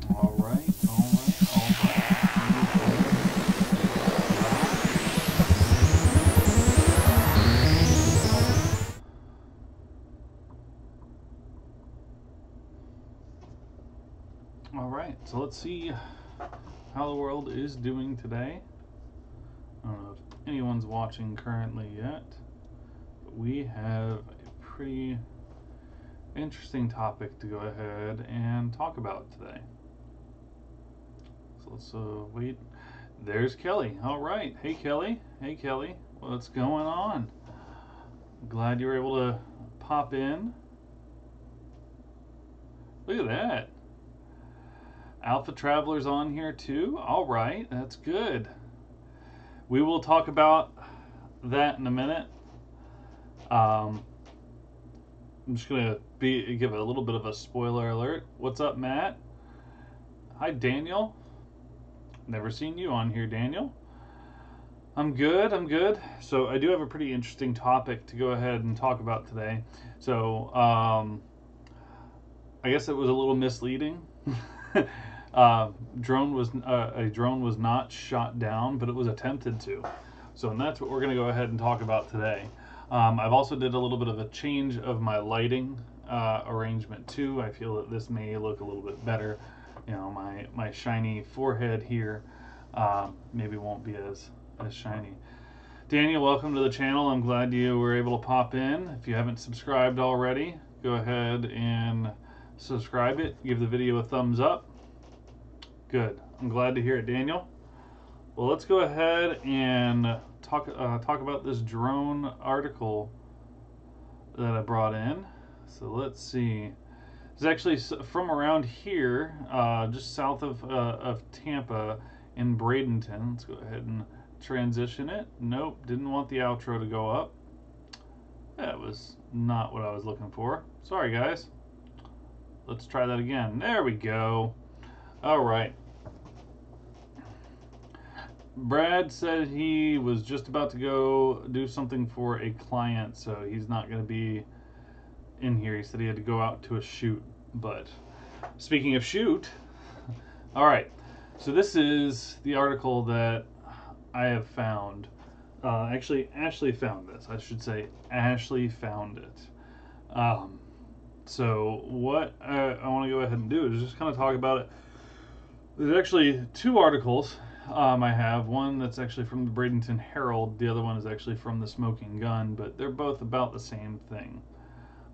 All right, all right, all right. All right, so let's see how the world is doing today. I don't know if anyone's watching currently yet, but we have a pretty interesting topic to go ahead and talk about today. So let's wait. There's Kelly. All right. Hey, Kelly. Hey, Kelly. What's going on? Glad you were able to pop in. Look at that. Alpha Traveler's on here too. All right. That's good. We will talk about that in a minute. I'm just going to give a little bit of a spoiler alert. What's up, Matt? Hi, Daniel. Never seen you on here, Daniel. I'm good. I'm good. So I do have a pretty interesting topic to go ahead and talk about today. So I guess it was a little misleading. A drone was not shot down, but it was attempted to. So and that's what we're going to go ahead and talk about today. I've also did a little bit of a change of my lighting arrangement too. I feel that this may look a little bit better. You know, my shiny forehead here maybe won't be as shiny. Daniel, welcome to the channel. I'm glad you were able to pop in. If you haven't subscribed already, go ahead and subscribe it. Give the video a thumbs up. Good. I'm glad to hear it, Daniel. Well, let's go ahead and talk about this drone article that I brought in. So let's see. It's actually from around here, just south of Tampa in Bradenton. Let's go ahead and transition it. Nope, didn't want the outro to go up. That was not what I was looking for. Sorry, guys. Let's try that again. There we go. All right. Brad said he was just about to go do something for a client, so he's not going to be in here. He said he had to go out to a shoot. But speaking of shoot, all right. So this is the article that I have found. Actually, Ashley found this. I should say Ashley found it. So what I want to go ahead and do is just kind of talk about it. There's actually two articles I have. One that's actually from the Bradenton Herald. The other one is actually from the Smoking Gun, but they're both about the same thing.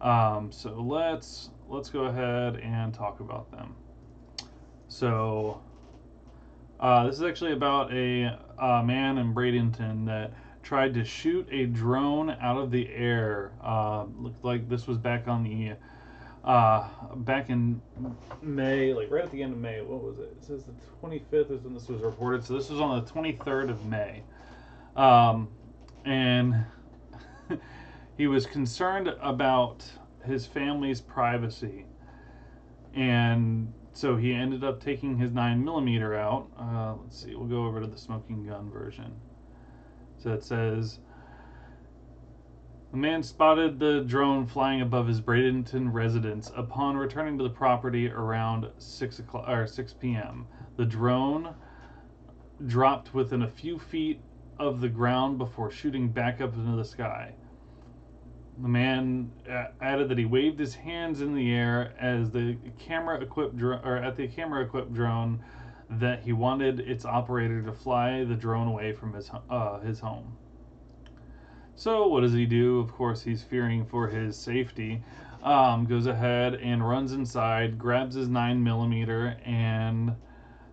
So let's go ahead and talk about them. So this is actually about a man in Bradenton that tried to shoot a drone out of the air. Looked like this was back on the back in May, like right at the end of May. What was it? It says the 25th is when this was reported. So this was on the 23rd of May. And he was concerned about his family's privacy. And so he ended up taking his 9mm out. Let's see, we'll go over to the Smoking Gun version. So it says, the man spotted the drone flying above his Bradenton residence upon returning to the property around 6 p.m. The drone dropped within a few feet of the ground before shooting back up into the sky. The man added that he waved his hands in the air as the camera-equipped drone, that he wanted its operator to fly the drone away from his home. So what does he do? Of course, he's fearing for his safety. Goes ahead and runs inside, grabs his 9mm, and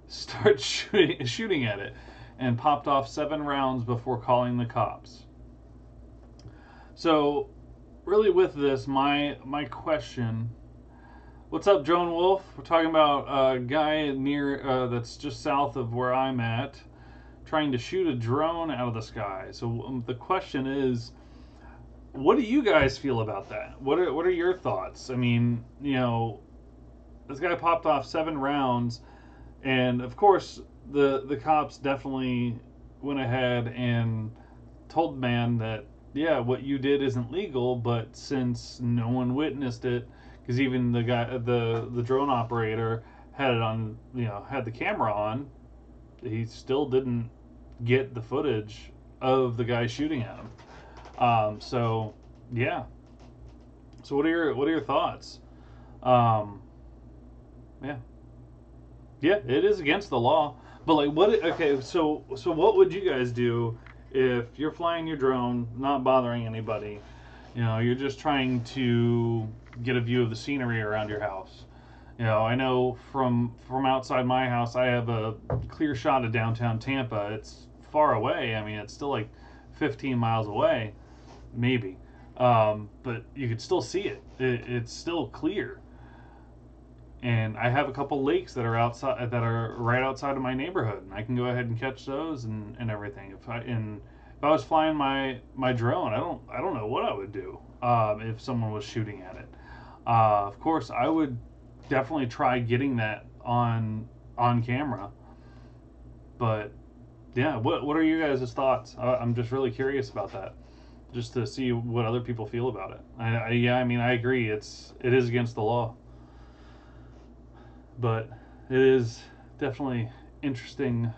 starts shooting at it, and popped off 7 rounds before calling the cops. So really with this, my question, what's up, Joan Wolf? We're talking about a guy near that's just south of where I'm at, trying to shoot a drone out of the sky. So the question is, what do you guys feel about that? What are your thoughts? I mean, you know, this guy popped off 7 rounds, and of course the cops definitely went ahead and told the man that, yeah, what you did isn't legal, but since no one witnessed it, because even the drone operator had it on, had the camera on, he still didn't get the footage of the guy shooting at him. So yeah. So what are your thoughts? Um, yeah, yeah, it is against the law. But like, what? Okay, so what would you guys do if you're flying your drone, not bothering anybody? You're just trying to get a view of the scenery around your house. I know from outside my house, I have a clear shot of downtown Tampa. It's far away. I mean, it's still like 15 miles away, maybe. But you could still see it. It's still clear. And I have a couple lakes that are outside, that are right outside of my neighborhood, and I can go ahead and catch those and everything. If I was flying my drone, I don't know what I would do if someone was shooting at it. Of course, I would definitely try getting that on camera. But yeah, what are you guys' thoughts? I'm just really curious about that, just to see what other people feel about it. Yeah, I mean, I agree. It is against the law, but it is definitely interesting.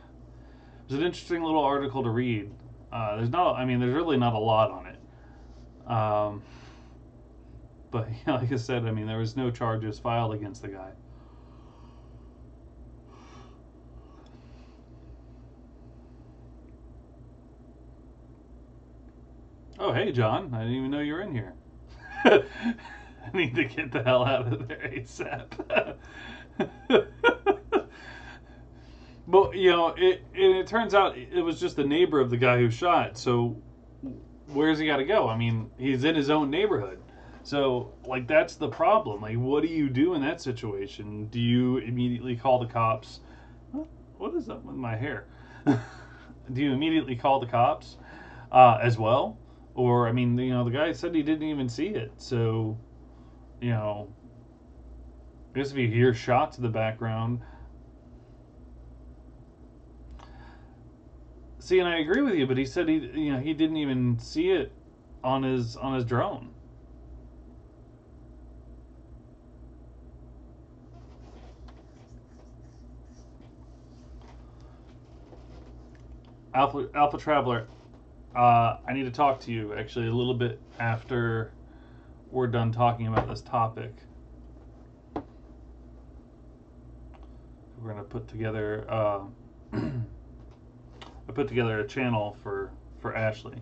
It's an interesting little article to read. There's really not a lot on it. But yeah, like I said, I mean, there was no charges filed against the guy. Oh, hey, John. I didn't even know you were in here. I need to get the hell out of there ASAP. But it turns out it was just the neighbor of the guy who shot. So where's he got to go? I mean, he's in his own neighborhood. So like that's the problem. Like, what do you do in that situation? Do you immediately call the cops? What is up with my hair? Do you immediately call the cops as well? Or I mean, the guy said he didn't even see it. So I guess if you hear shots in the background. See, and I agree with you, but he said he didn't even see it on his drone. Alpha Traveler, I need to talk to you actually a little bit after we're done talking about this topic. We're gonna put together. I put together a channel for Ashley.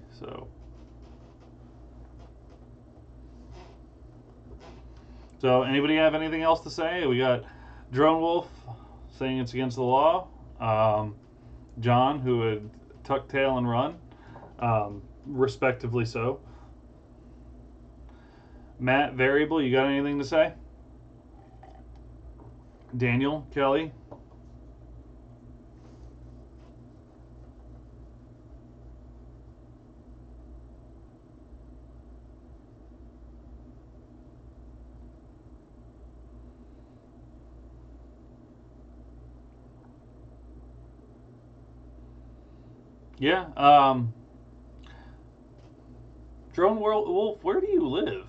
So anybody have anything else to say? We got Drone Wolf saying it's against the law. John, who would tuck tail and run, respectively so. Matt, Variable, you got anything to say? Daniel, Kelly? Yeah. Drone Wolf, where do you live?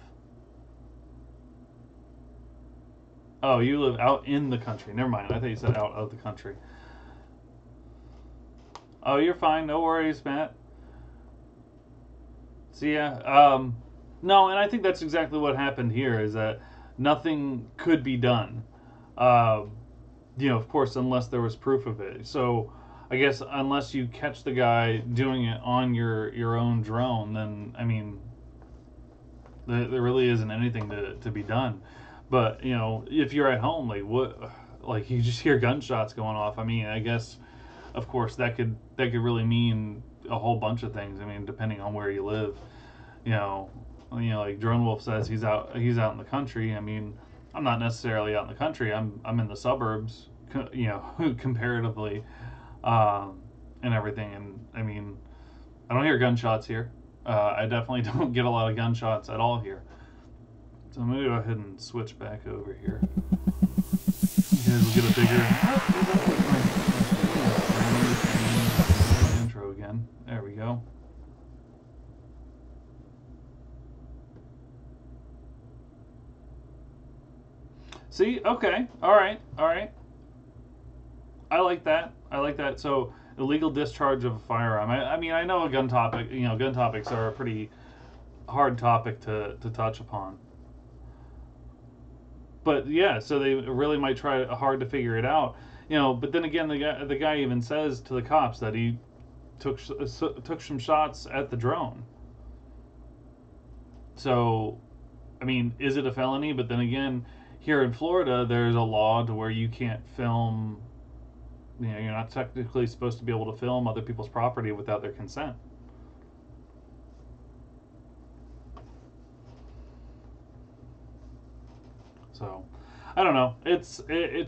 Oh, you live out in the country. Never mind. I thought you said out of the country. Oh, you're fine. No worries, Matt. See ya. No, and I think that's exactly what happened here. Is that nothing could be done. Uh, of course, unless there was proof of it. So, I guess unless you catch the guy doing it on your own drone, then I mean, there really isn't anything to be done. But if you're at home, like you just hear gunshots going off. I mean, I guess, of course, that could really mean a whole bunch of things. I mean, depending on where you live, like Drone Wolf says, he's out in the country. I mean, I'm not necessarily out in the country. I'm in the suburbs, comparatively, and everything. And I mean, I don't hear gunshots here. I definitely don't get a lot of gunshots at all here. So I'm going to go ahead and switch back over here. You guys will get a bigger intro again. There we go. See? Okay. All right. I like that. I like that. So illegal discharge of a firearm. I mean, I know a gun topic. You know, gun topics are a pretty hard topic to touch upon. But yeah, so they really might try hard to figure it out. You know, but then again, the guy even says to the cops that he took some shots at the drone. So, I mean, is it a felony? But then again, here in Florida, there's a law to where you can't film. You know, you're not technically supposed to be able to film other people's property without their consent. So, I don't know. It's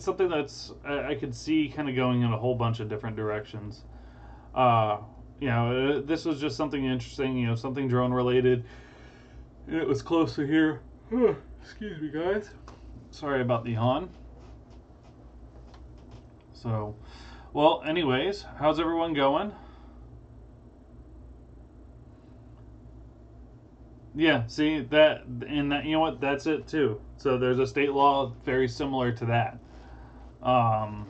something that's I could see kind of going in a whole bunch of different directions. Uh, you know, this was just something interesting. You know, something drone related. It was close to here. Excuse me, guys. Sorry about the yawn. So, well, anyways, how's everyone going? Yeah, see that, and that, you know what? That's it too. So there's a state law very similar to that, um,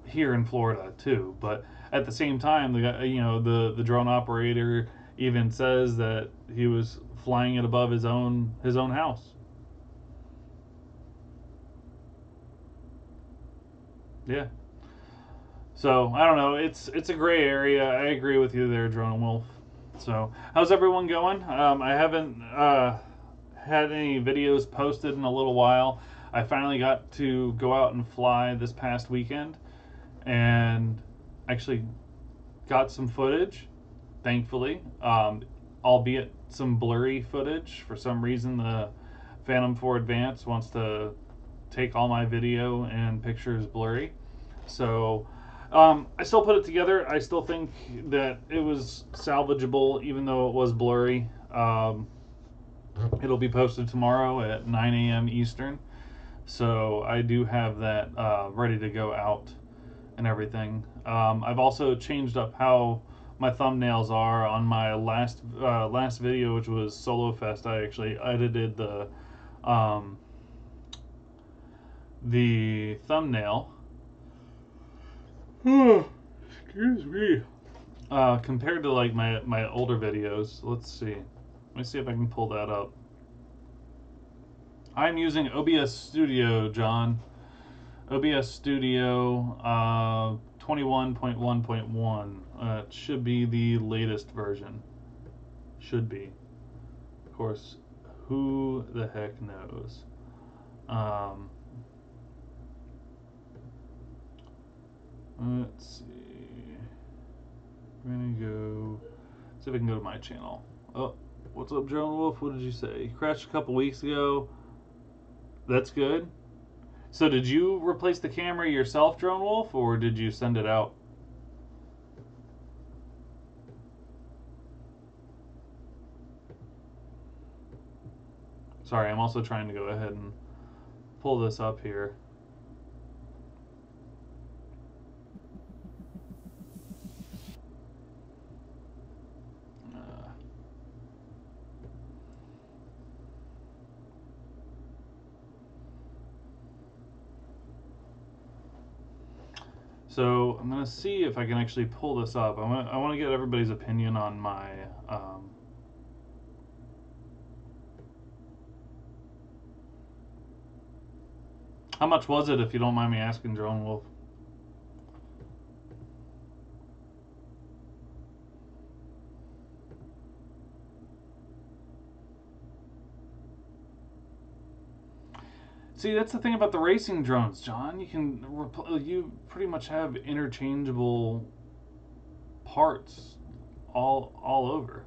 here in Florida too. But at the same time, the guy, you know, the drone operator even says that he was flying it above his own house. Yeah. So I don't know. It's a gray area. I agree with you there, Drone Wolf. So how's everyone going? I haven't had any videos posted in a little while. I finally got to go out and fly this past weekend, and actually got some footage. Thankfully, albeit some blurry footage. For some reason, the Phantom 4 Advance wants to take all my video and pictures blurry. So I still put it together. I still think that it was salvageable, even though it was blurry. It'll be posted tomorrow at 9 a.m. Eastern. So I do have that ready to go out and everything. I've also changed up how my thumbnails are on my last video, which was Solo Fest. I actually edited the thumbnail. Excuse me. Compared to like my older videos, let's see. Let me see if I can pull that up. I'm using OBS Studio, John. OBS Studio 21.1.1. It should be the latest version. Should be. Of course, who the heck knows? Let's see. I'm gonna go see if I can go to my channel. Oh, what's up, Drone Wolf? What did you say? You crashed a couple weeks ago. That's good. So did you replace the camera yourself, Drone Wolf, or did you send it out? Sorry, I'm also trying to go ahead and pull this up here. So I'm gonna see if I can actually pull this up. I want to get everybody's opinion on my. How much was it, if you don't mind me asking, Drone Wolf? See, that's the thing about the racing drones, John. You pretty much have interchangeable parts all over.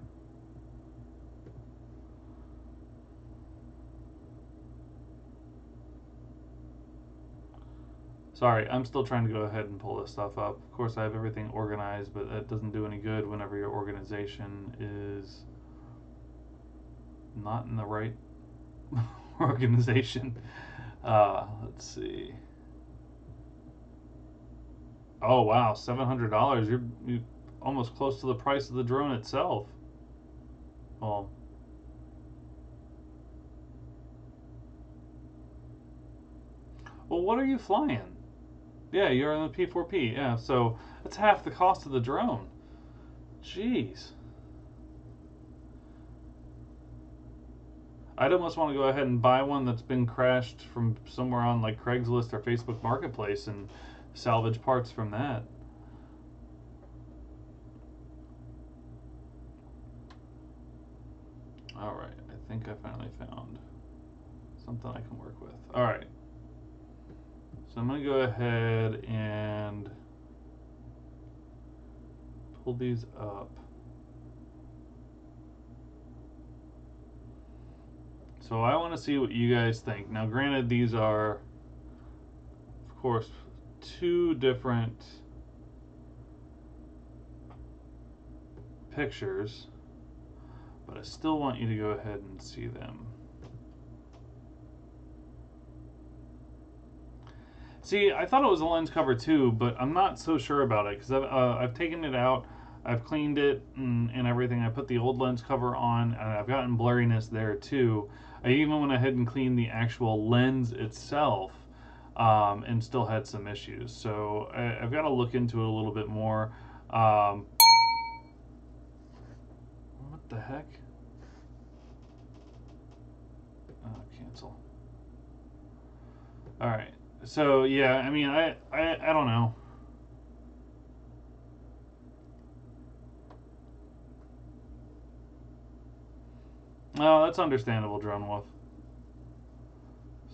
Sorry, I'm still trying to go ahead and pull this stuff up. Of course, I have everything organized, but that doesn't do any good whenever your organization is not in the right organization. Let's see. Oh wow, $700. You almost close to the price of the drone itself. Well, what are you flying? Yeah, you're on the P4P. Yeah, so that's half the cost of the drone. Jeez. I'd almost want to go ahead and buy one that's been crashed from somewhere on like Craigslist or Facebook Marketplace and salvage parts from that. All right, I think I finally found something I can work with. All right. So I'm going to go ahead and pull these up. So I want to see what you guys think. Now, granted, these are, of course, two different pictures, but I still want you to go ahead and see them. See, I thought it was a lens cover too, but I'm not so sure about it because I've taken it out, I've cleaned it and everything. I put the old lens cover on, and I've gotten blurriness there too. I even went ahead and cleaned the actual lens itself, and still had some issues. So I've got to look into it a little bit more. What the heck? Oh, cancel. All right. So yeah, I mean, I don't know. Oh, that's understandable, Drone Wolf.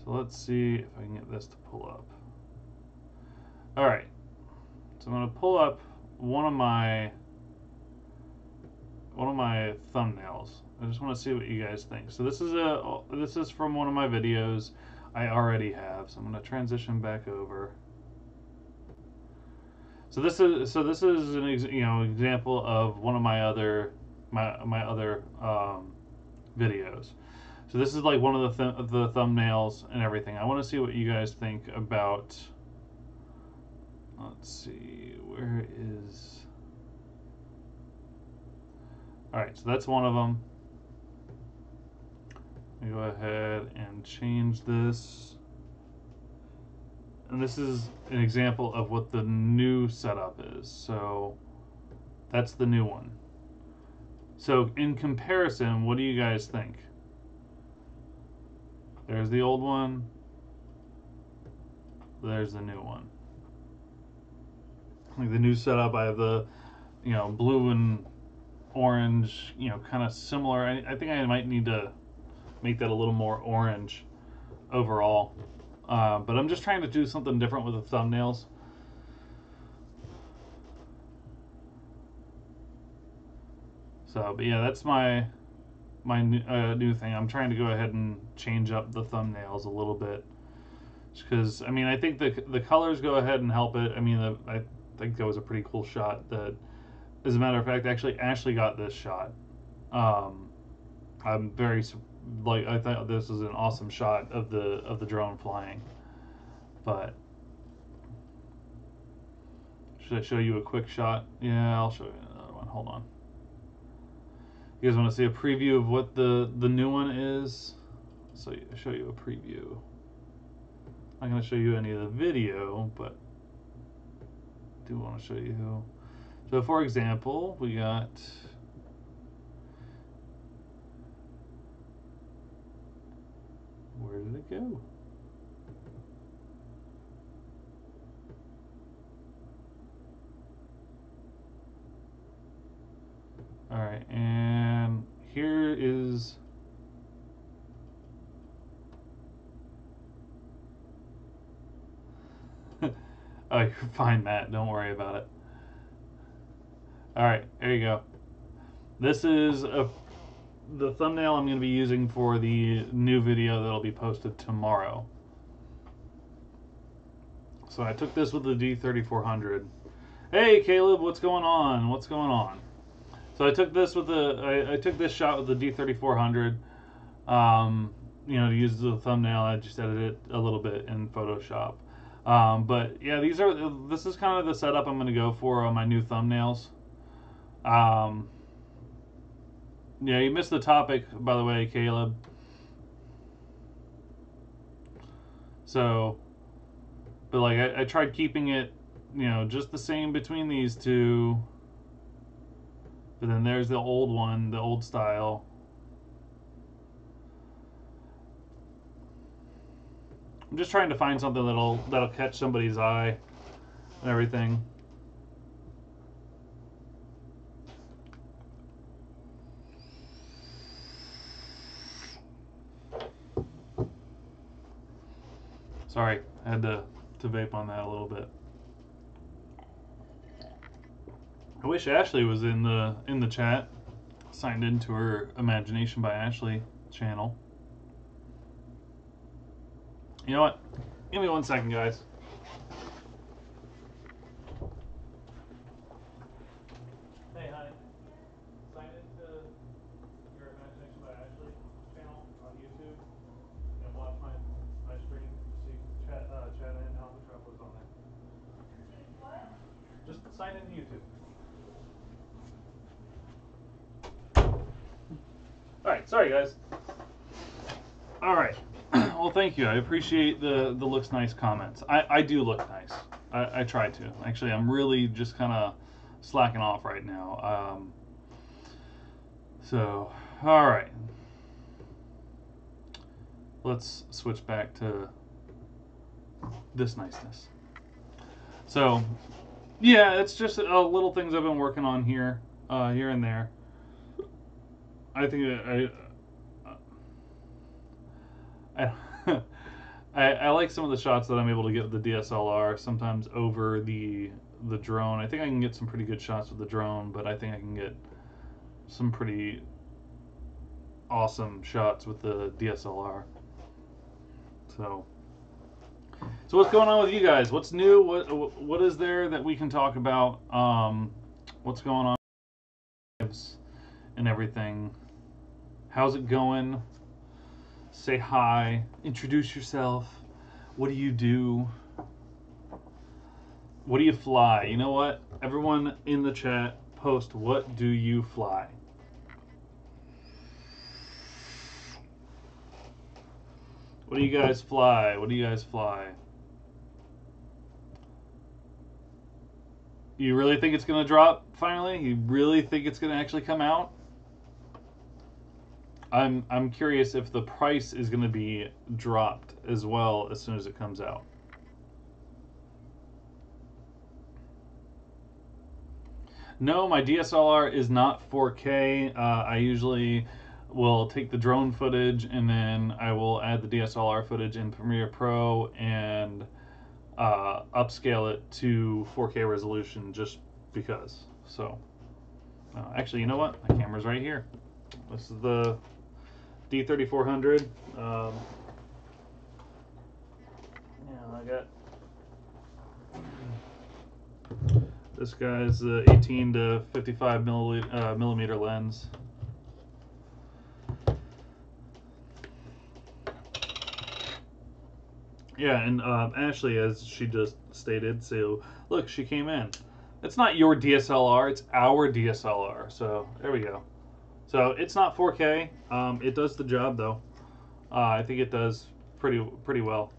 So let's see if I can get this to pull up. All right. So I'm going to pull up one of my thumbnails. I just want to see what you guys think. So this is from one of my videos I already have. So I'm going to transition back over. So this is an example of one of my other videos. So this is like one of the thumbnails and everything. I want to see what you guys think about. Let's see, where is. All right, so that's one of them. Let me go ahead and change this. And this is an example of what the new setup is. So that's the new one. So in comparison, what do you guys think? There's the old one. There's the new one. Like the new setup, I have the, blue and orange, kind of similar. I think I might need to make that a little more orange overall. But I'm just trying to do something different with the thumbnails. So, but yeah, that's my new thing. I'm trying to go ahead and change up the thumbnails a little bit, because I mean, I think the colors go ahead and help it. I mean, I think that was a pretty cool shot. That, as a matter of fact, actually Ashley got this shot. I'm very I thought this was an awesome shot of the drone flying. But should I show you a quick shot? Yeah, I'll show you another one. Hold on. You guys want to see a preview of what the new one is? So I'll show you a preview. I'm not going to show you any of the video, but I do want to show you. So for example, we got where did it go? All right, and here is oh, you're fine, Matt. Don't worry about it. All right, there you go. This is the thumbnail I'm going to be using for the new video that'll be posted tomorrow. So I took this with the D3400. Hey, Caleb, what's going on? What's going on? So I took this with I took this shot with the D3400. To use the thumbnail. I just edited it a little bit in Photoshop. But yeah, this is kind of the setup I'm going to go for on my new thumbnails. Yeah, you missed the topic, by the way, Caleb. But like I tried keeping it, you know, just the same between these two. But then there's the old one, the old style. I'm just trying to find something that'll catch somebody's eye and everything. Sorry, I had to vape on that a little bit. I wish Ashley was in the chat, signed into her Imagination by Ashley channel. You know what? Give me 1 second, guys. Hey, honey. Sign into your Imagination by Ashley channel on YouTube and watch my stream so you can chat in how the travel is on there. What? Just sign into YouTube. Alright, sorry guys. Alright. Well, thank you. I appreciate the looks nice comments. I do look nice. I try to. Actually, I'm really just kind of slacking off right now. So, alright. Let's switch back to this niceness. So, yeah, it's just little things I've been working on here and there. I think I like some of the shots that I'm able to get with the DSLR sometimes over the drone. I think I can get some pretty good shots with the drone, but I think I can get some pretty awesome shots with the DSLR. So what's going on with you guys? What's new? What is there that we can talk about? What's going on and everything? How's it going? Say hi. Introduce yourself. What do you do? What do you fly? You know what? Everyone in the chat, post what do you fly? What do you guys fly? What do you guys fly? You really think it's going to drop finally? You really think it's going to actually come out? I'm curious if the price is going to be dropped as well as soon as it comes out. No, my DSLR is not 4K. I usually will take the drone footage and then I will add the DSLR footage in Premiere Pro and upscale it to 4K resolution just because. So, actually, you know what? My camera's right here. This is the D3400. Yeah, I got this guy's 18 to 55 millimeter lens. Yeah, and Ashley, as she just stated, so look, she came in. It's not your DSLR, it's our DSLR. So there we go. So it's not 4K. It does the job though. I think it does pretty well.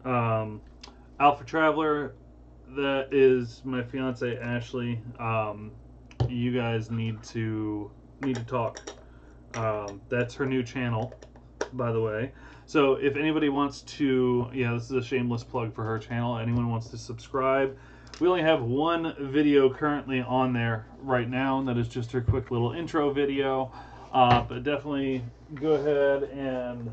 Alpha Traveler, that is my fiance Ashley. You guys need to talk. That's her new channel, by the way. So if anybody wants to, yeah, this is a shameless plug for her channel. Anyone wants to subscribe. We only have one video currently on there right now, and that is just her quick little intro video. But definitely go ahead and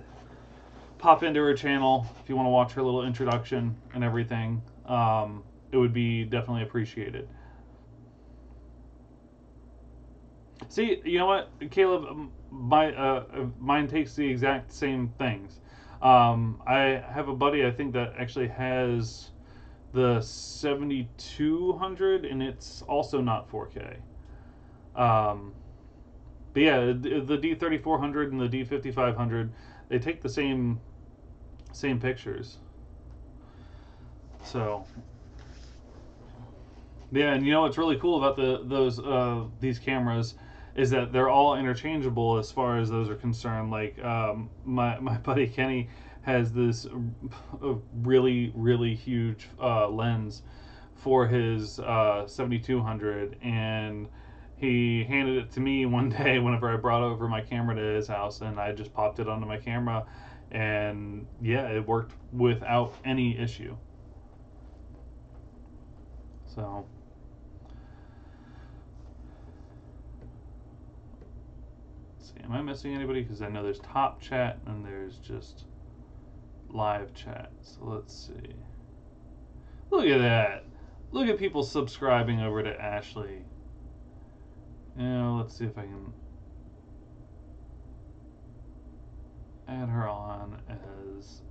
pop into her channel if you want to watch her little introduction and everything. It would be definitely appreciated. See, you know what, Caleb, mine takes the exact same things. I have a buddy, I think, that actually has the 7200, and it's also not 4K. But yeah, the D3400 and the D5500, they take the same pictures. So yeah, and you know what's really cool about these cameras is that they're all interchangeable as far as those are concerned. Like my buddy Kenny has this really, really huge lens for his 7200, and he handed it to me one day whenever I brought over my camera to his house, and I just popped it onto my camera, and yeah, it worked without any issue. So let's see, am I missing anybody? Because I know there's top chat and there's just live chat. So let's see. Look at that. Look at people subscribing over to Ashley. Let's see if I can add her on as...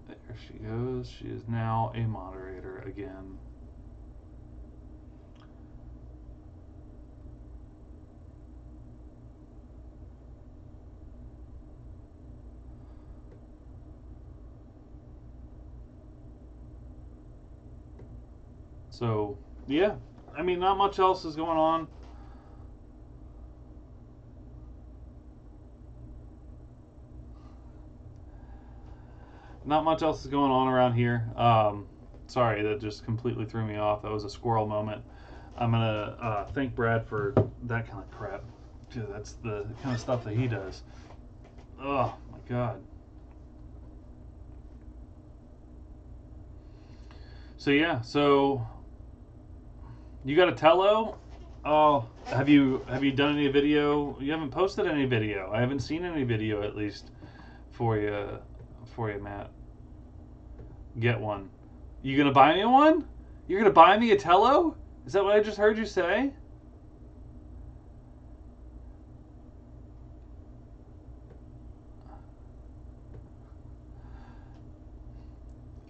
There she goes. She is now a moderator again. So, yeah. I mean, not much else is going on. Not much else is going on around here. Sorry, that just completely threw me off. That was a squirrel moment. I'm going to thank Brad for that kind of crap. Dude, that's the kind of stuff that he does. Oh, my God. So, yeah. So, you got a Tello? Oh, have you done any video? You haven't posted any video. I haven't seen any video, at least, for you, Matt. Get one. You gonna buy me one? You're gonna buy me a Tello? Is that what I just heard you say?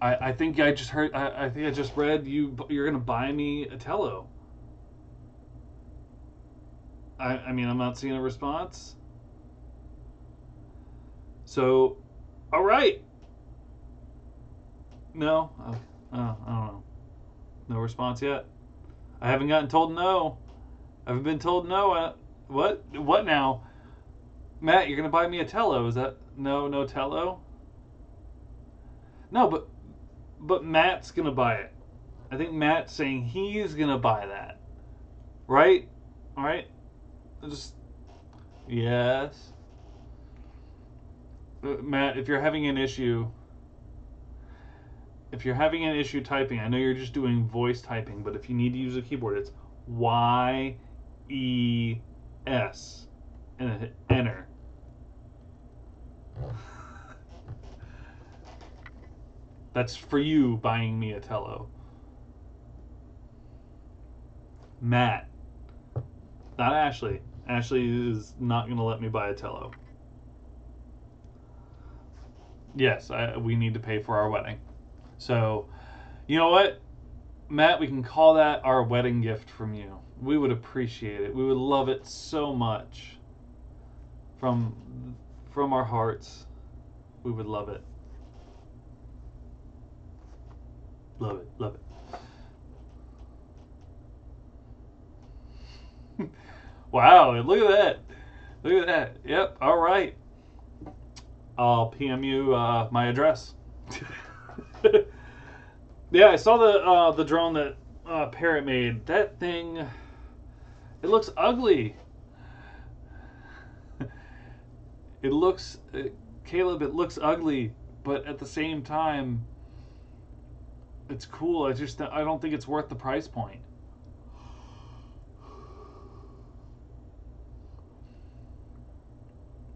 I think I just heard. I think I just read you're gonna buy me a Tello. I mean, I'm not seeing a response. So, all right. No, I don't know. No response yet. I haven't gotten told no. I haven't been told no. What? What now? Matt, you're gonna buy me a Tello? Is that no Tello? No, but Matt's gonna buy it. I think Matt's saying he's gonna buy that. Right? All right. Just yes. Matt, if you're having an issue typing, I know you're just doing voice typing, but if you need to use a keyboard, it's YES and then hit enter. That's for you buying me a Tello. Matt, not Ashley. Ashley is not going to let me buy a Tello. Yes, we need to pay for our wedding. So, you know what, Matt, we can call that our wedding gift from you. We would appreciate it. We would love it so much. From our hearts, we would love it. Love it, love it. Wow, look at that. Look at that. Yep, all right. I'll PM you my address. Yeah, I saw the drone that Parrot made. That thing, it looks ugly. It looks, Caleb, it looks ugly, but at the same time, it's cool. I don't think it's worth the price point.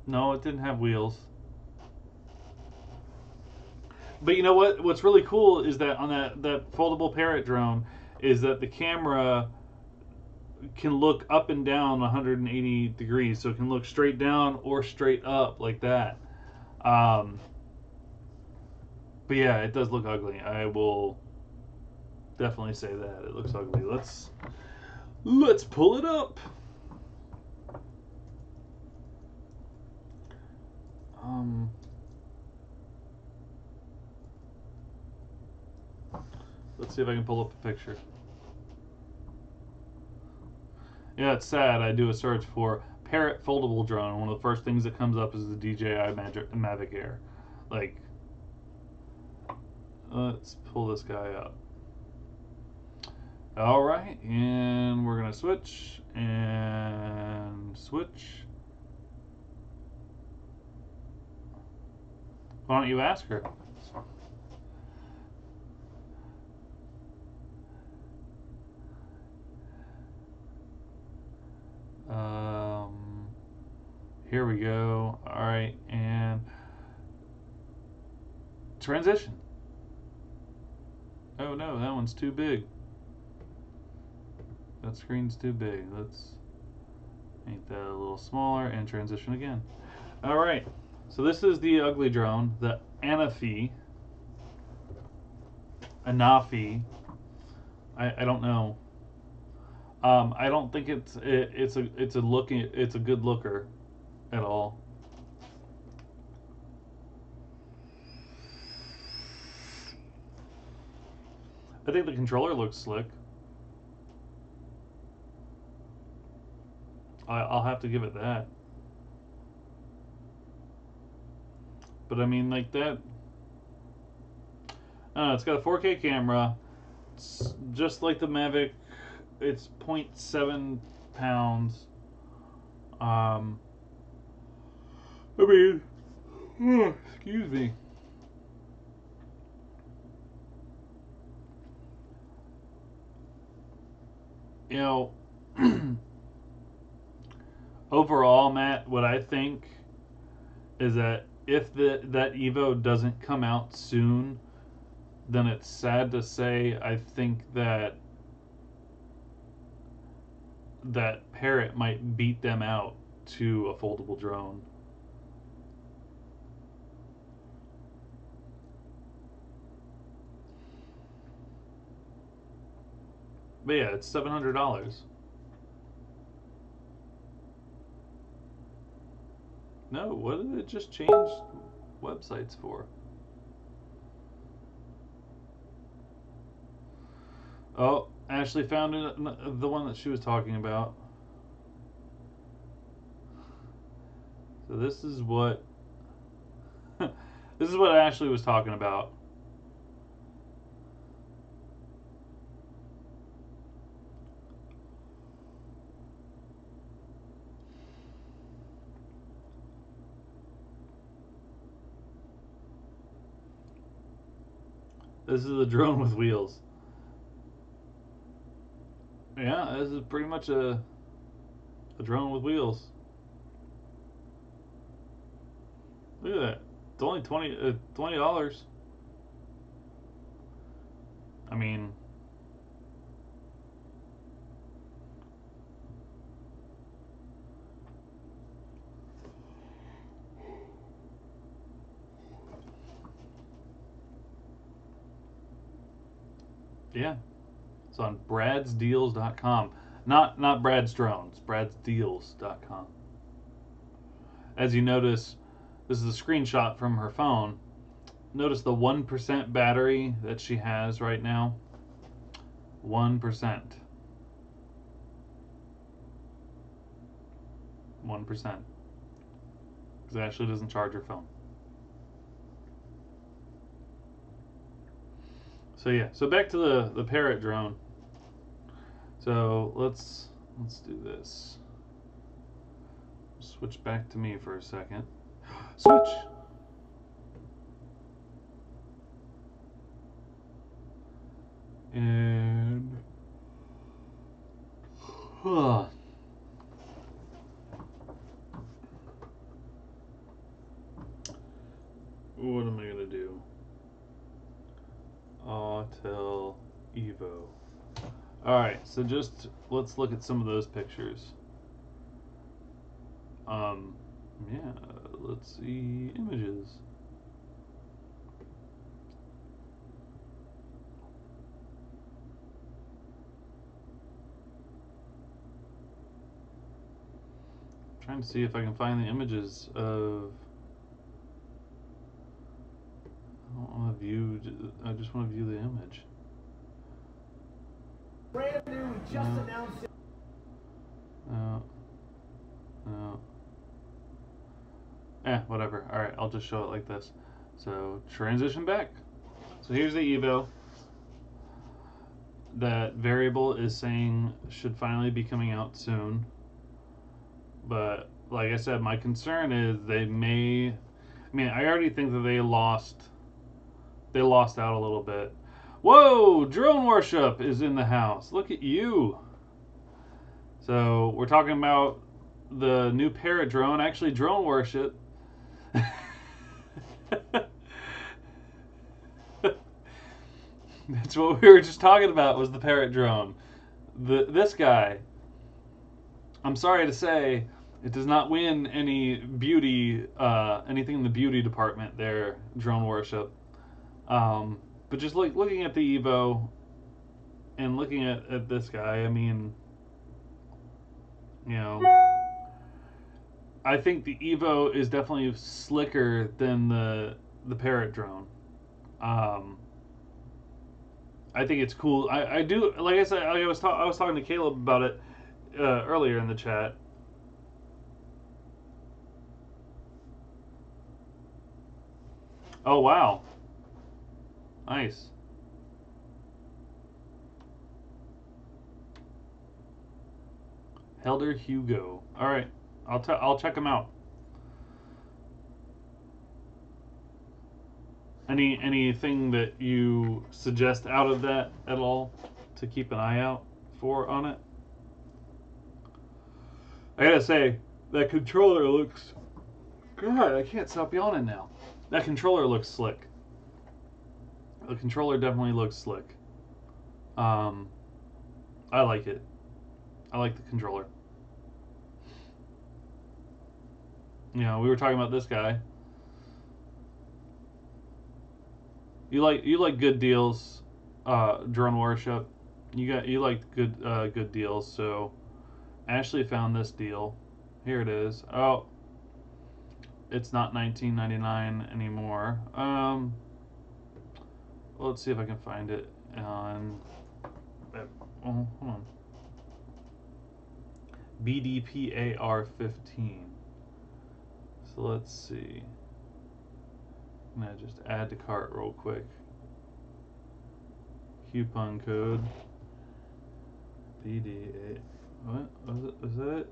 No, it didn't have wheels. But you know what? What's really cool is that on that foldable Parrot drone is that the camera can look up and down 180 degrees. So it can look straight down or straight up like that. But yeah, it does look ugly. I will definitely say that. It looks ugly. Let's pull it up. Let's see if I can pull up a picture. Yeah, it's sad. I do a search for Parrot foldable drone, one of the first things that comes up is the DJI Mavic Air. Like, let's pull this guy up. All right, and we're gonna switch and switch. Why don't you ask her? Here we go. All right, and transition. Oh no, that one's too big. That screen's too big. Let's make that a little smaller and transition again. All right, so this is the ugly drone, the Anafi. I don't know. I don't think it's a good looker at all. I think the controller looks slick. I'll have to give it that. But I mean, like that. I don't know, it's got a 4K camera. It's just like the Mavic. It's 0.7 pounds. I mean, excuse me. You know, overall, Matt, what I think is that if that Evo doesn't come out soon, then it's sad to say I think that Parrot might beat them out to a foldable drone. But yeah, it's $700. No, what did it just change websites for? Oh, Ashley found the one that she was talking about. So this is what this is what Ashley was talking about. This is a drone with wheels. Yeah, this is pretty much a drone with wheels. Look at that. It's only $20. I mean, yeah. It's on bradsdeals.com. Not Brad's Drones, bradsdeals.com. As you notice, this is a screenshot from her phone. Notice the 1% battery that she has right now. 1%. 1%. Because Ashley doesn't charge her phone. So yeah, so back to the Parrot drone. So let's do this. Switch back to me for a second. Switch. And what am I gonna do? Autel Evo. Alright, so just let's look at some of those pictures. Yeah, let's see images. Trying to see if I can find the images of. I don't want to view. I just want to view the image. Brand new, just announced. No. Whatever. All right, I'll just show it like this. So transition back. So here's the Evo. That variable is saying should finally be coming out soon. But like I said, my concern is they may. I mean, I already think that they lost out a little bit. Whoa! Drone Worship is in the house. Look at you. So we're talking about the new Parrot drone. Actually, Drone Worship. That's what we were just talking about, was the Parrot drone. This guy, I'm sorry to say, it does not win any beauty, anything in the beauty department there, Drone Worship. But just looking at the Evo and looking at this guy, I mean, you know, I think the Evo is definitely slicker than the Parrot drone. I think it's cool. I do, like I said, I was talking to Caleb about it earlier in the chat. Oh wow, nice. Helder Hugo. All right, I'll check him out. Anything that you suggest out of that at all to keep an eye out for on it? I gotta say, that controller looks. God, I can't stop yawning now. That controller looks slick. The controller definitely looks slick. I like it. I like the controller. You know, we were talking about this guy. You like good deals, Drone Worship. You like good deals. So Ashley found this deal. Here it is. Oh, it's not $19.99 anymore. Well, let's see if I can find it on. Oh, hold on. BDPAR 15. So let's see. I'm gonna just add to cart real quick. Coupon code BDA. What was it? Was that it?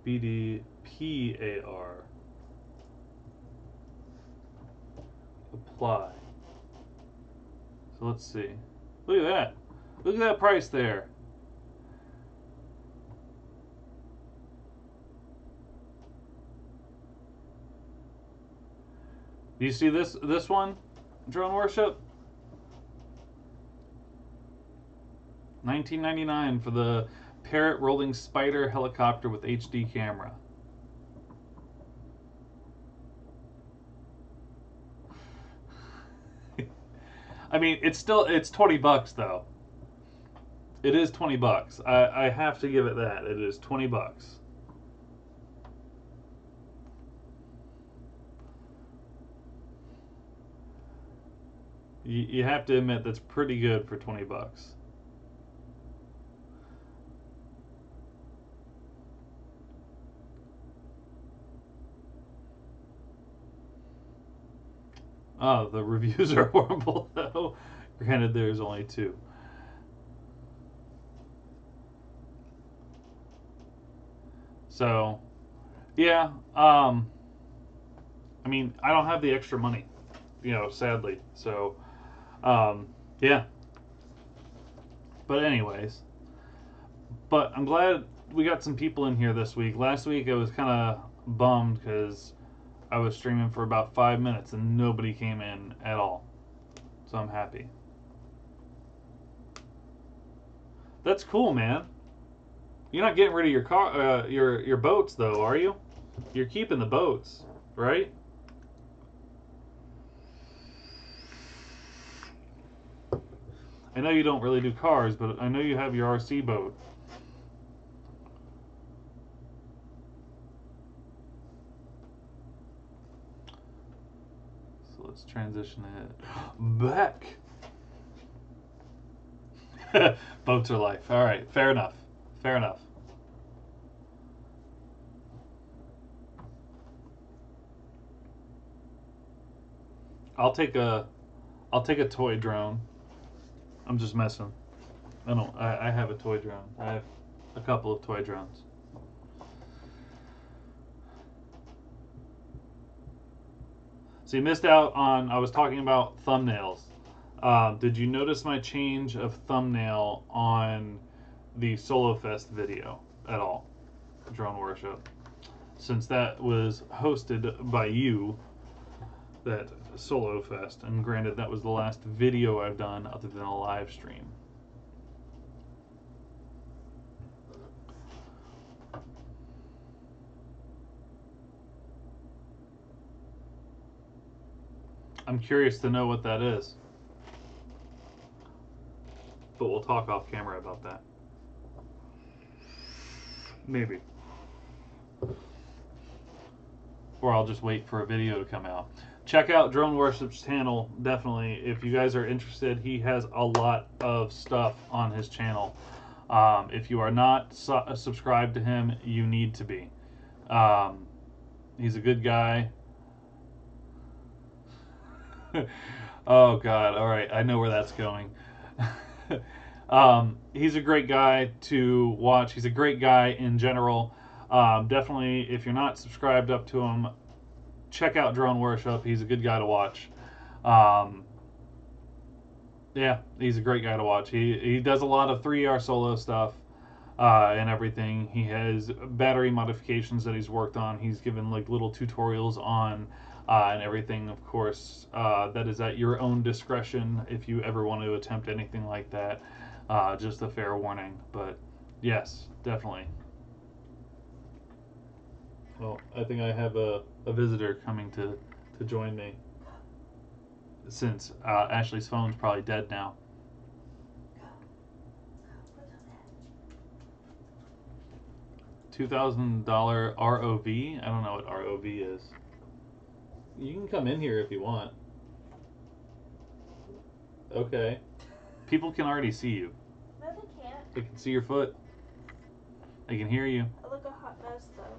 BDPAR. Apply. So let's see. Look at that. Look at that price there. Do you see this one? Drone Worship? $19.99 for the Parrot Rolling Spider helicopter with HD camera. I mean, it's 20 bucks though. It is 20 bucks. I have to give it that. It is 20 bucks. You have to admit that's pretty good for 20 bucks. Oh, the reviews are horrible though. Granted, there's only 2. So, yeah. I mean, I don't have the extra money, you know, sadly. So, yeah. But anyways, I'm glad we got some people in here this week. Last week I was kind of bummed because I was streaming for about 5 minutes and nobody came in at all. So I'm happy. That's cool, man. You're not getting rid of your car, your boats though, are you? You're keeping the boats, right? I know you don't really do cars, but I know you have your RC boat. So let's transition it back. Boats are life. All right, fair enough. Fair enough. I'll take a toy drone. I'm just messing. I have a toy drone. I have a couple of toy drones. So you missed out on, I was talking about thumbnails. Did you notice my change of thumbnail on the Solo Fest video at all? Drone Worship. Since that was hosted by you, that Solo Fest, and granted that was the last video I've done other than a live stream. I'm curious to know what that is. But we'll talk off camera about that. Maybe. Or I'll just wait for a video to come out. Check out Drone Worship's channel, definitely. If you guys are interested, he has a lot of stuff on his channel. If you are not subscribed to him, you need to be. He's a good guy. Oh God! All right, I know where that's going. He's a great guy to watch. He's a great guy in general. Definitely, if you're not subscribed up to him, check out Drone Worship. He's a good guy to watch. Yeah, he's a great guy to watch. He does a lot of 3R solo stuff and everything. He has battery modifications that he's worked on. He's given like little tutorials on and everything. Of course, that is at your own discretion if you ever want to attempt anything like that. Just a fair warning. But yes, definitely. Well, I think I have a visitor coming to join me, since Ashley's phone's probably dead now. $2,000 ROV? I don't know what ROV is. You can come in here if you want. Okay. People can already see you. No, they can't. They can see your foot. They can hear you. I look a hot mess, though.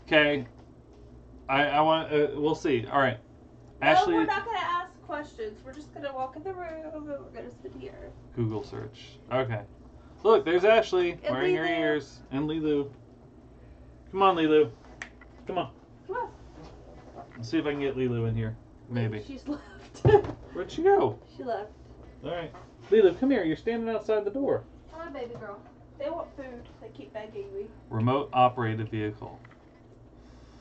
Okay. I want. We'll see. All right. No, Ashley. we're not gonna ask questions. We're just gonna walk in the room and we're gonna sit here. Google search. Okay. Look, there's Ashley And wearing her Lilu. ears, and Lilu. Come on, Lilu. Come on. Come on. Let's see if I can get Lilu in here. Maybe. She's left. Where'd she go? She left. All right. Lilu, come here. You're standing outside the door. Come on, baby girl. They want food. They keep begging me. Remote operated vehicle.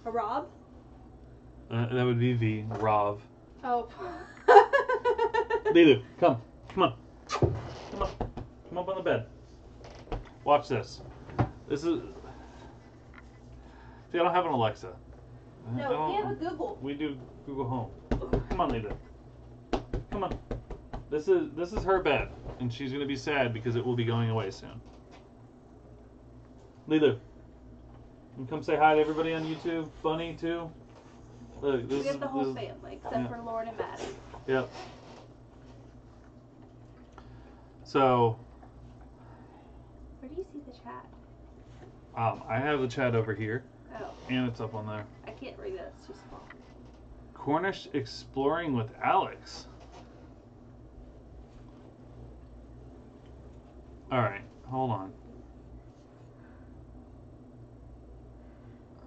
A Rob? That would be V. Rov. Oh. Lilu, come. Come on. Come on. Come up on the bed. Watch this. This is. See, I don't have an Alexa. No, we have a Google. We do Google Home. Come on, Lilu. Come on. This is her bed, and she's gonna be sad because it will be going away soon. Lilu, you come say hi to everybody on YouTube. Bunny too. Look, We have the whole family except yeah. for Lauren and Maddie. Yep. So, Where do you see the chat? I have the chat over here, Oh, and it's up on there. I can't read it. It's too small. Cornish exploring with Alex. All right, hold on.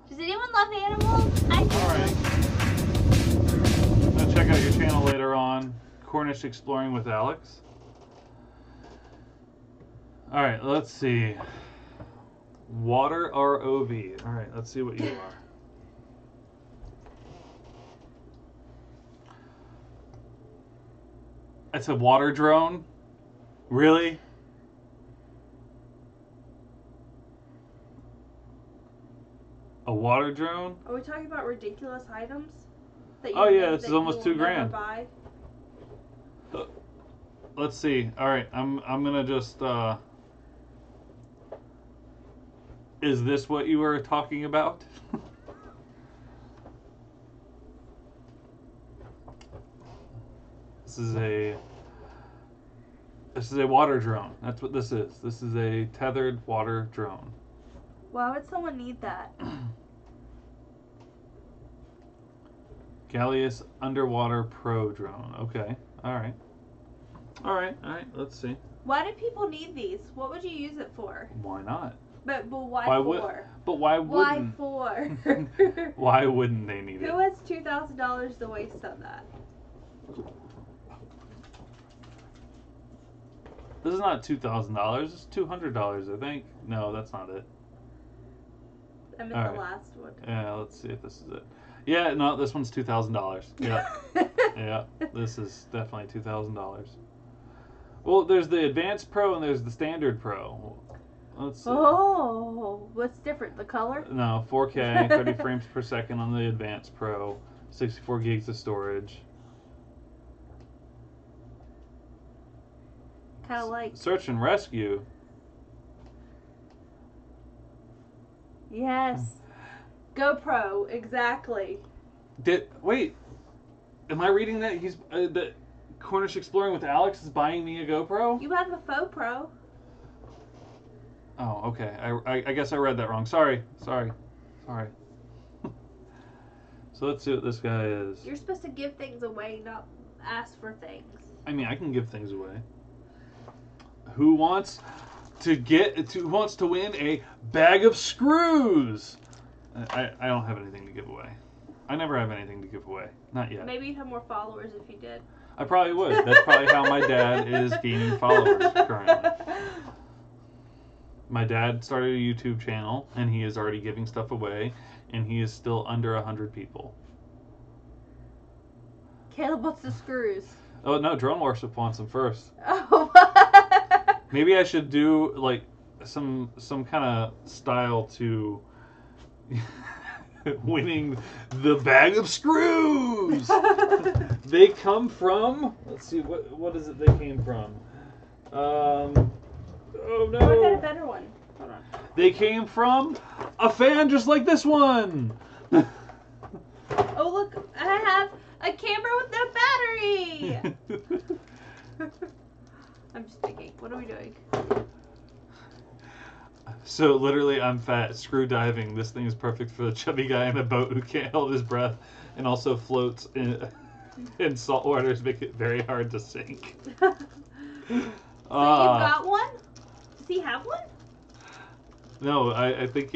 Does anyone love animals? I do. All right. I'm gonna check out your channel later on. Cornish exploring with Alex. All right, let's see. Water ROV. All right, let's see what you are. It's a water drone? Really? A water drone? Are we talking about ridiculous items? That Oh, yeah, think this that is almost you will $2,000. never buy? Let's see. All right, I'm gonna just. Is this what you were talking about? This is a water drone. That's what this is. This is a tethered water drone. Why would someone need that? Gallius Underwater Pro drone. Okay. All right. All right. All right. Let's see. Why do people need these? What would you use it for? Why not? But why Would? for? But why Why wouldn't? for? Why wouldn't they need it? Who has $2,000 to waste on that? This is not $2,000. It's $200, I think. No, that's not it. I meant All the right. last one. Yeah, let's see if this is it. Yeah, no, this one's $2,000. Yeah, yeah, this is definitely $2,000. Well, there's the Advanced Pro and there's the Standard Pro. Let's see. Oh, what's different? The color? No, 4K, 30 frames per second on the Advanced Pro, 64 gigs of storage. Kind of like. Search and rescue. Yes. GoPro, exactly. Wait, am I reading that he's that Cornish Exploring with Alex is buying me a GoPro? You have a faux pro. Oh, okay. I guess I read that wrong. Sorry. So let's see what this guy is. You're supposed to give things away, not ask for things. I mean, I can give things away. Who wants to win a bag of screws? I don't have anything to give away. I never have anything to give away. Not yet. Maybe you'd have more followers if you did. I probably would. That's probably how my dad is gaining followers currently. My dad started a YouTube channel, and he is already giving stuff away, and he is still under 100 people. Caleb wants the screws. Oh, no, Drone Worship wants them first. Oh. Maybe I should do, like, some kind of style to winning the bag of screws! They come from... Let's see, what is it they came from? Oh, no. I got a better one. Hold on. They came from a fan just like this one! Oh, look, I have a camera with no battery! I'm just thinking, what are we doing? So literally, I'm fat. Screw diving. This thing is perfect for the chubby guy in a boat who can't hold his breath and also floats in salt waters, make it very hard to sink. So you've got one? Does he have one? No, I think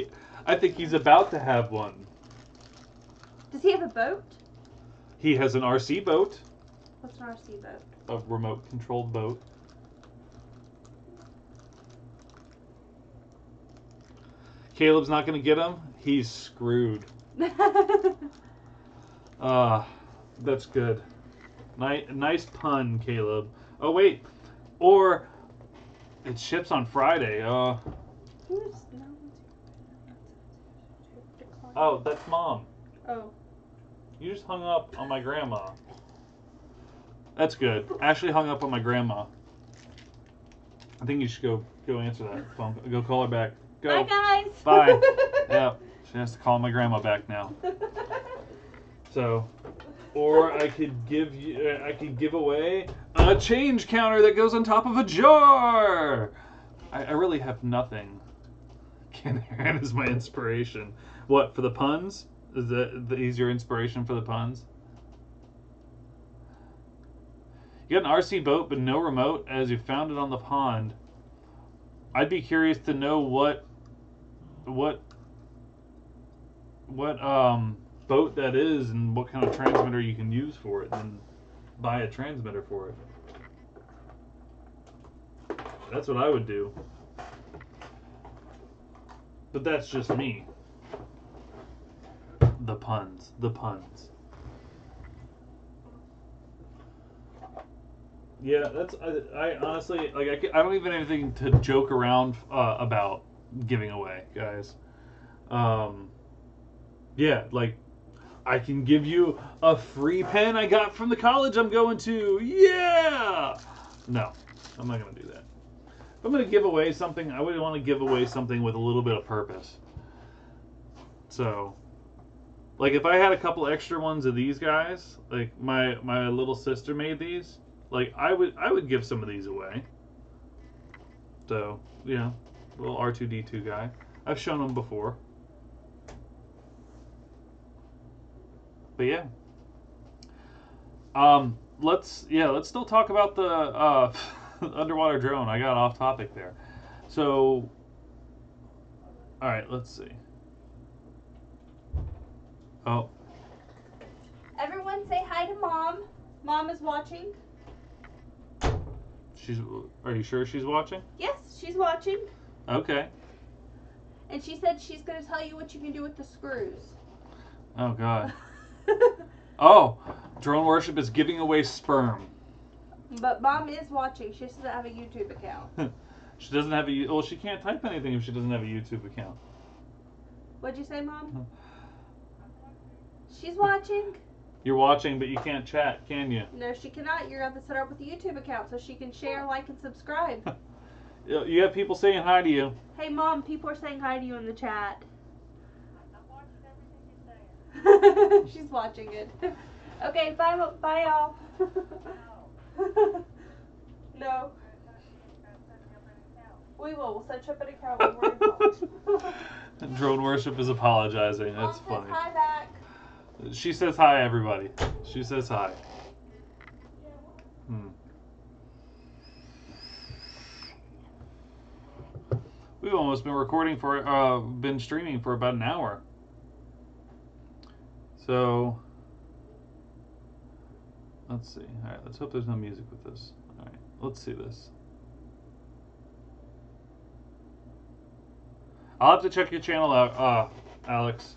he's about to have one. Does he have a boat? He has an RC boat, What's an RC boat? a remote controlled boat. Caleb's not going to get him. He's screwed. That's good. Nice pun, Caleb. Oh, wait. Or it ships on Friday. Oh, that's Mom. Oh. You just hung up on my grandma. That's good. Ashley hung up on my grandma. I think you should go answer that phone. Go call her back. Go. Bye, guys. Bye. Yeah, she has to call my grandma back now. So, or I could give away a change counter that goes on top of a jar. I really have nothing. Ken Aaron is my inspiration. What, for the puns? Is that he's your inspiration for the puns? You got an RC boat but no remote as you found it on the pond. I'd be curious to know what boat that is and what kind of transmitter you can use for it, and then buy a transmitter for it. That's what I would do. But that's just me. The puns. Yeah, that's I honestly like I don't even have anything to joke around about giving away, guys. Yeah, like I can give you a free pen I got from the college I'm going to. Yeah. No, I'm not gonna do that. If I'm gonna give away something, I would want to give away something with a little bit of purpose. So, like if I had a couple extra ones of these guys, like my little sister made these. Like I would give some of these away. So, yeah, little R2D2 guy. I've shown them before. But yeah. Let's still talk about the underwater drone. I got off topic there. So, all right, let's see. Oh, Everyone say hi to Mom. Mom is watching. Are you sure she's watching? Yes, she's watching. Okay. And she said she's going to tell you what you can do with the screws. Oh God. Oh, drone worship is giving away sperm. But Mom is watching. She doesn't have a YouTube account. She doesn't have a. Well, she can't type anything if she doesn't have a YouTube account. What'd you say, Mom? She's watching. You're watching, but you can't chat, can you? No, she cannot. You're going to have to set her up with a YouTube account so she can share, like, and subscribe. You have people saying hi to you. Hey, Mom, people are saying hi to you in the chat. I'm watching everything you're saying. She's watching it. Okay, bye y'all. No. We will. We'll set you up an account when we're in Drone worship is apologizing. Mom That's says funny. hi back. She says hi, everybody. She says hi. We've almost been recording been streaming for about an hour. So, let's see. All right, let's hope there's no music with this. All right, let's see this. I'll have to check your channel out, Alex.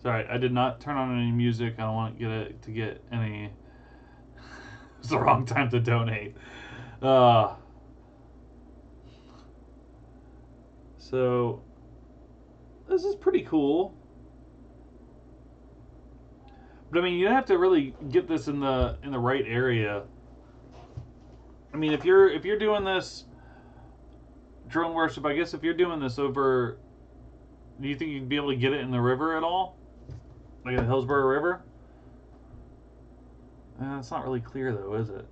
Sorry, I did not turn on any music. I don't want to get any. It's the wrong time to donate. So this is pretty cool. But I mean, you have to really get this in the right area. I mean, if you're doing this drone worship, I guess if you're doing this over, do you think you'd be able to get it in the river at all? Like in the Hillsborough River? It's not really clear though, is it?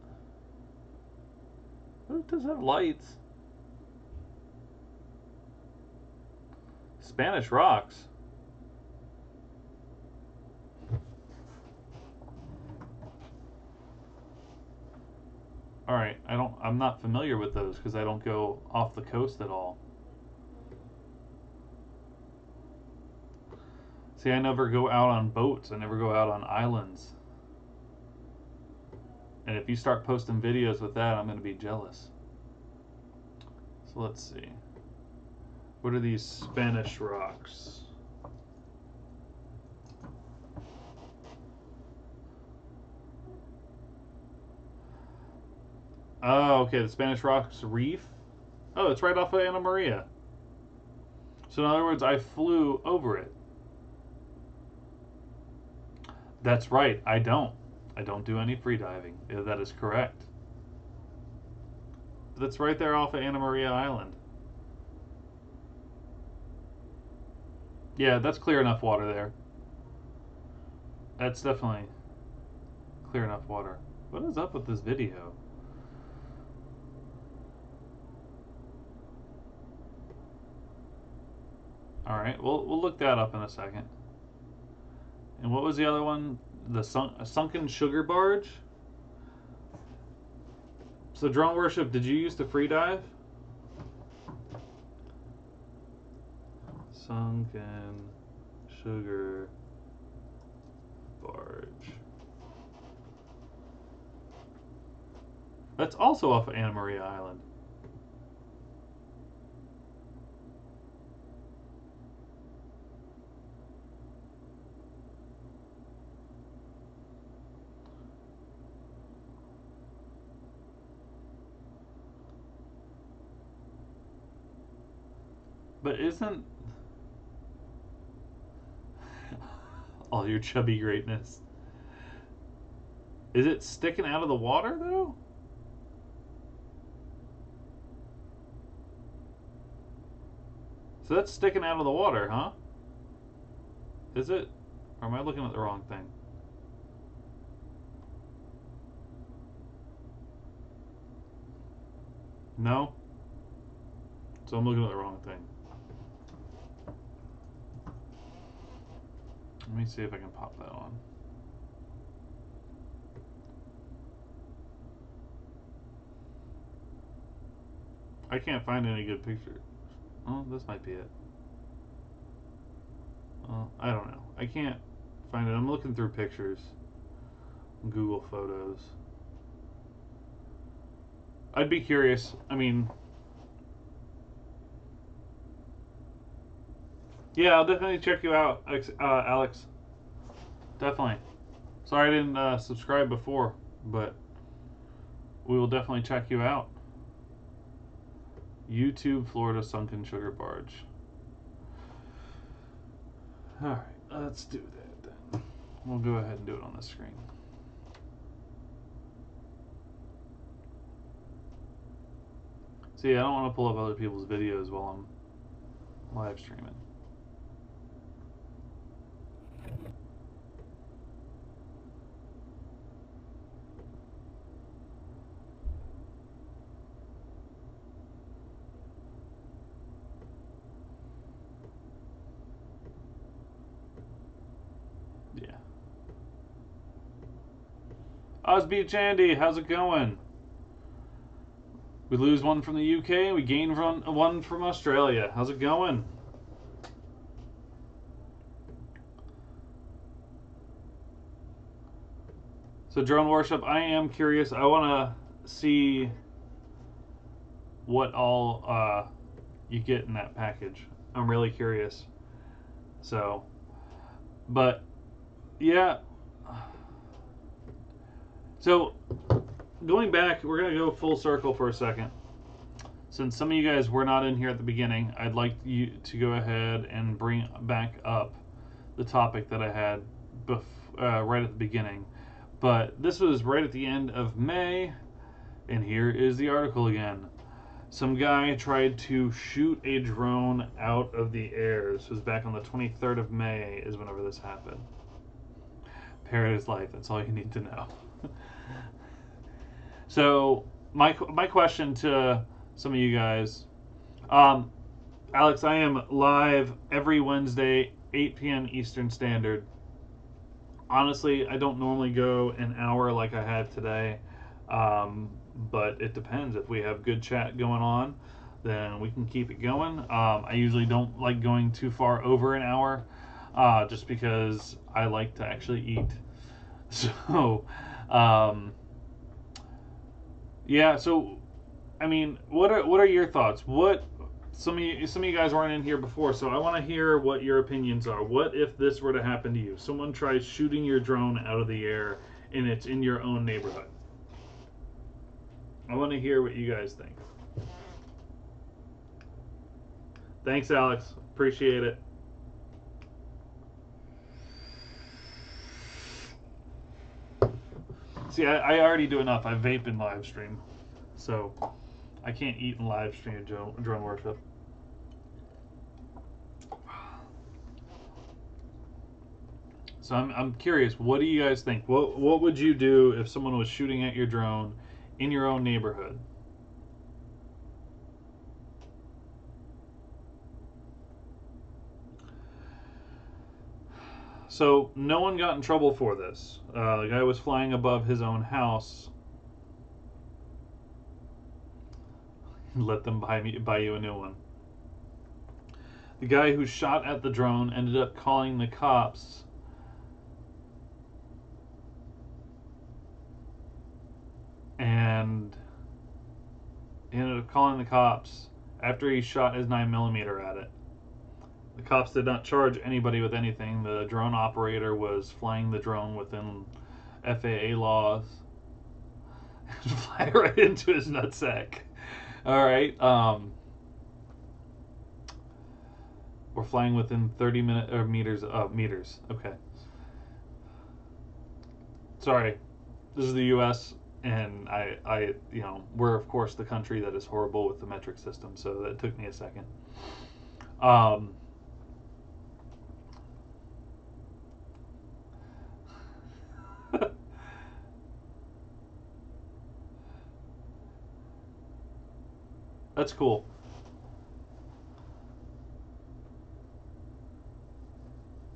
It does have lights. Spanish rocks. All right, I'm not familiar with those because I don't go off the coast at all. See, I never go out on boats. I never go out on islands. And if you start posting videos with that, I'm going to be jealous. So let's see. What are these Spanish rocks? Oh, okay, the Spanish Rocks Reef. Oh, it's right off of Anna Maria. So in other words, I flew over it. That's right, I don't. I don't do any free diving. Yeah, that is correct. That's right there off of Anna Maria Island. Yeah, that's clear enough water there. That's definitely clear enough water. What is up with this video? Alright, we'll look that up in a second. And what was the other one? The sunken sugar barge? So drone worship, did you use to free dive? Sunken sugar barge. That's also off of Anna Maria Island. But isn't all your chubby greatness, is it sticking out of the water though? So that's sticking out of the water, huh? Is it? Or am I looking at the wrong thing? No? So I'm looking at the wrong thing. Let me see if I can pop that on. I can't find any good pictures. Oh, this might be it. I don't know. I can't find it. I'm looking through pictures. Google Photos. I'd be curious. I mean, yeah, I'll definitely check you out, Alex. Definitely. Sorry I didn't subscribe before, but we will definitely check you out. YouTube Florida Sunken Sugar Barge. Alright, let's do that then. We'll go ahead and do it on the screen. See, I don't want to pull up other people's videos while I'm live streaming. Yeah. Osbeach Andy, how's it going? We lose one from the UK, we gain one from Australia. How's it going? So Drone Worship, I am curious. I want to see what all you get in that package. I'm really curious. So, but yeah. So going back, we're going to go full circle for a second. Since some of you guys were not in here at the beginning, I'd like you to go ahead and bring back up the topic that I had right at the beginning. But this was right at the end of May, and here is the article again. Some guy tried to shoot a drone out of the air. This was back on the 23rd of May is whenever this happened. Paradise Life, that's all you need to know. So, my question to some of you guys, Alex, I am live every Wednesday, 8 p.m. Eastern Standard. Honestly, I don't normally go an hour like I had today, but it depends. If we have good chat going on, then we can keep it going. I usually don't like going too far over an hour, just because I like to actually eat. So, yeah. So, I mean, what are your thoughts? Some of you guys weren't in here before, so I want to hear what your opinions are. What if this were to happen to you? Someone tries shooting your drone out of the air, and it's in your own neighborhood. I want to hear what you guys think. Thanks, Alex. Appreciate it. See, I already do enough. I vape in live stream, so I can't eat in live stream drone worship. So I'm curious. What do you guys think? What would you do if someone was shooting at your drone in your own neighborhood? So no one got in trouble for this. The guy was flying above his own house. Let them buy you a new one. The guy who shot at the drone ended up calling the cops. And he ended up calling the cops after he shot his 9mm at it. The cops did not charge anybody with anything. The drone operator was flying the drone within FAA laws. Fly right into his nutsack. All right. We're flying within 30 meters. Okay. Sorry. This is the U.S. and I we're of course the country that is horrible with the metric system. So that took me a second. That's cool.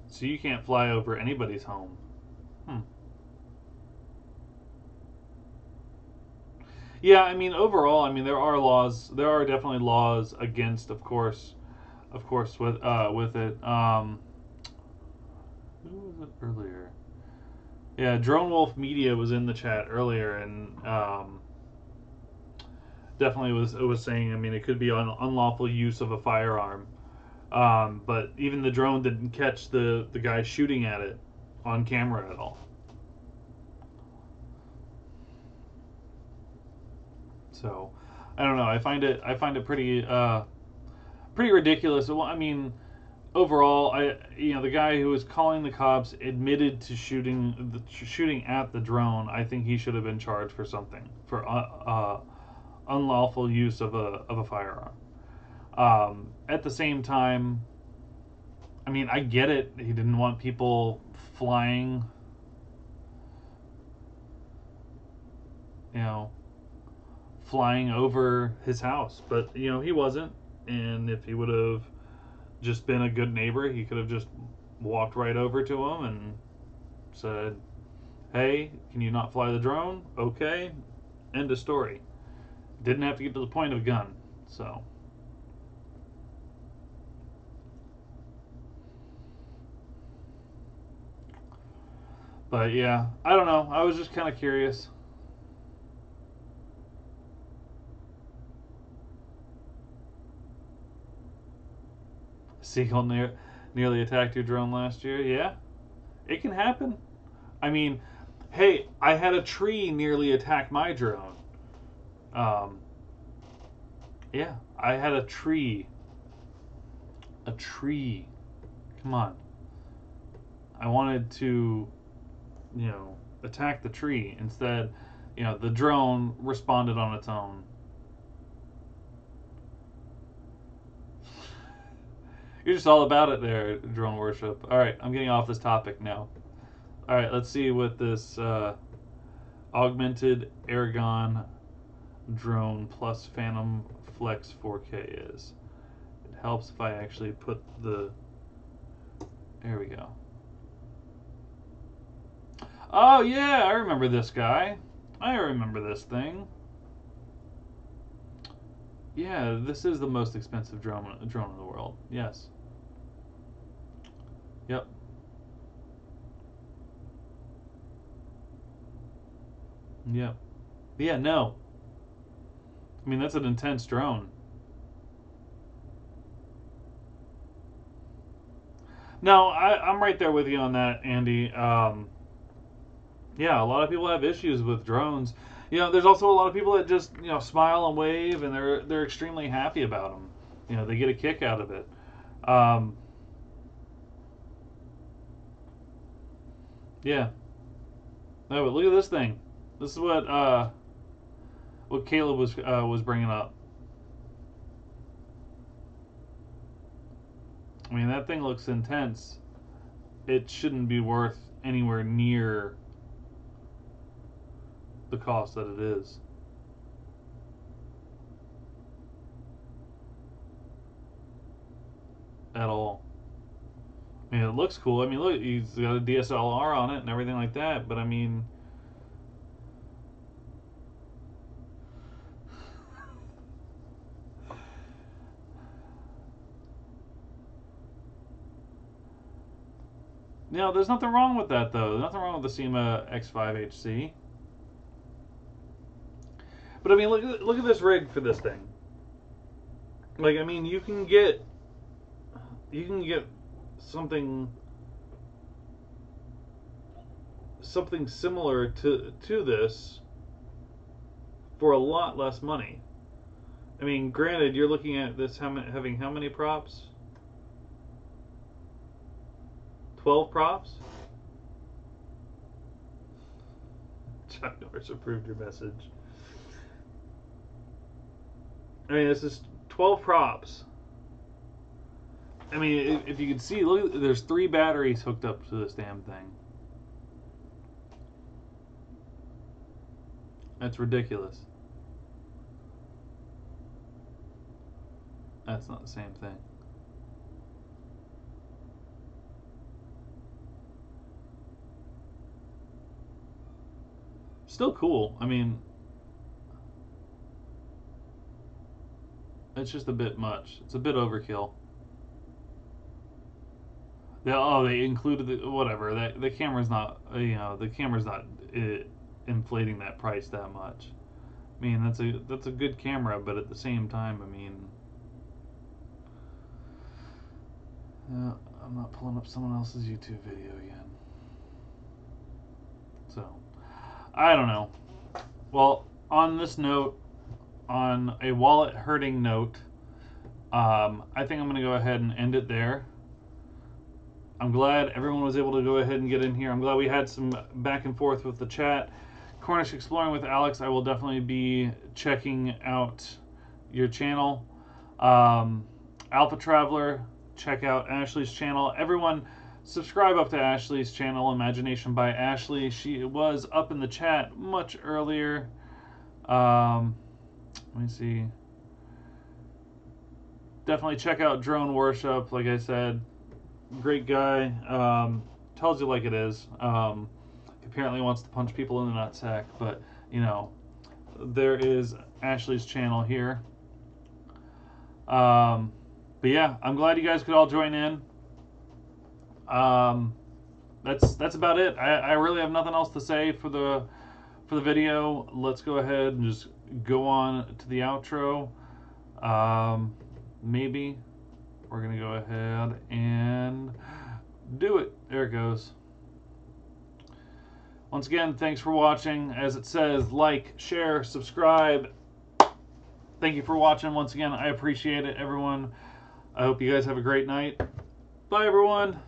So you can't fly over anybody's home. Yeah, I mean, overall, I mean, there are laws. There are definitely laws against, of course, with it. Who was it earlier? Yeah, Drone Wolf Media was in the chat earlier, and definitely was saying. I mean, it could be unlawful use of a firearm. But even the drone didn't catch the guy shooting at it on camera at all. So, I don't know. I find it pretty ridiculous. Well, I mean, overall, the guy who was calling the cops admitted to shooting at the drone. I think he should have been charged for something for unlawful use of a firearm. At the same time, I mean, I get it. He didn't want people flying, you know, flying over his house, but he wasn't. And if he would have just been a good neighbor, he could have just walked right over to him and said, "Hey, can you not fly the drone?" Okay, end of story. Didn't have to get to the point of a gun. So, but yeah, I don't know. I was just kind of curious. Seagull nearly attacked your drone last year. Yeah, it can happen. I mean, hey, I had a tree nearly attack my drone. Um, yeah, I had a tree. A tree. Come on. I wanted to, attack the tree. Instead, the drone responded on its own. You're just all about it there, drone worship. All right, I'm getting off this topic now. All right, let's see what this augmented Aragon drone plus Phantom Flex 4K is. It helps if I actually put the... There we go. Oh, yeah, I remember this guy. I remember this thing. Yeah, this is the most expensive drone in the world. Yes. Yep. Yep. But yeah, no. I mean, that's an intense drone. No, I'm right there with you on that, Andy. Yeah, a lot of people have issues with drones. There's also a lot of people that just smile and wave, and they're extremely happy about them. They get a kick out of it. Yeah. No, but look at this thing. This is what Caleb was bringing up. I mean, that thing looks intense. It shouldn't be worth anywhere near the cost that it is. At all. I mean, it looks cool. I mean, look, he's got a DSLR on it and everything like that, but I mean... there's nothing wrong with that, though. There's nothing wrong with the SEMA X5HC. But I mean, look at this rig for this thing. Like, I mean, you can get something similar to this for a lot less money. I mean, granted, you're looking at this having how many props? 12 props? Chuck Norris approved your message. I mean, this is 12 props. I mean, if you can see, look, there's 3 batteries hooked up to this damn thing. That's ridiculous. That's not the same thing. Still cool. I mean, It's just a bit much. It's a bit overkill. They included the whatever. The camera's not, the camera's not inflating that price that much. I mean, that's a good camera, but at the same time, I mean, I'm not pulling up someone else's YouTube video again. So, I don't know. Well, on this note, on a wallet hurting note, I think I'm going to go ahead and end it there. I'm glad everyone was able to go ahead and get in here. I'm glad we had some back and forth with the chat. Cornish Exploring with Alex, I will definitely be checking out your channel. Alpha Traveler, check out Ashley's channel. Everyone, subscribe up to Ashley's channel, Imagination by Ashley. She was up in the chat much earlier. Let me see. Definitely check out Drone Worship, like I said. Great guy. Tells you like it is. Apparently wants to punch people in the nutsack, but, there is Ashley's channel here. But yeah, I'm glad you guys could all join in. That's about it. I really have nothing else to say for the video. Let's go ahead and just go on to the outro. Maybe we're gonna go ahead and do it. There it goes. Once again, thanks for watching. As it says, like, share, subscribe. Thank you for watching. Once again, I appreciate it, everyone. I hope you guys have a great night. Bye, everyone.